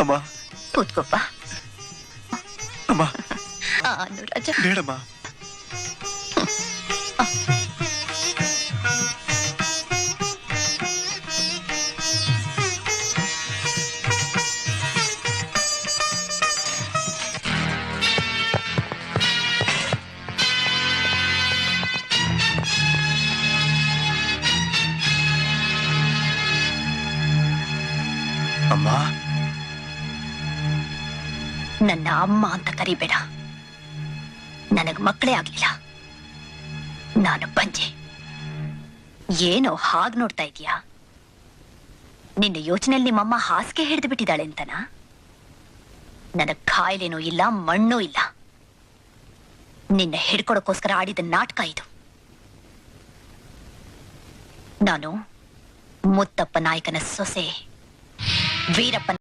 ಅಮ್ಮ ಕೂತ್ಕೊಪ್ಪ. ಅಮ್ಮ ಅನುರಾಜ ಬೇಡಮ್ಮ. ಅಮ್ಮ ನನ್ನ ಅಮ್ಮ ಅಂತ ಕರಿಬೇಡ. ನನಗ್ ಮಕ್ಕಳೇ ಆಗ್ಲಿಲ್ಲ. ನಾನು ಬಂಜೆ. ಏನೋ ಹಾಗ್ ನೋಡ್ತಾ ಇದೀಯಾ? ನಿನ್ನ ಯೋಚನೆಯಲ್ಲಿ ನಿಮ್ಮಮ್ಮ ಹಾಸಿಗೆ ಹಿಡಿದು ಬಿಟ್ಟಿದ್ದಾಳೆ ಅಂತನಾ? ನನಗ್ ಕಾಯಿಲೆನೂ ಇಲ್ಲ, ಮಣ್ಣೂ ಇಲ್ಲ. ನಿನ್ನ ಹಿಡ್ಕೊಡಕ್ಕೋಸ್ಕರ ಆಡಿದ ನಾಟಕ ಇದು. ನಾನು ಮುತ್ತಪ್ಪ ನಾಯಕನ ಸೊಸೆ, ವೀರಪ್ಪ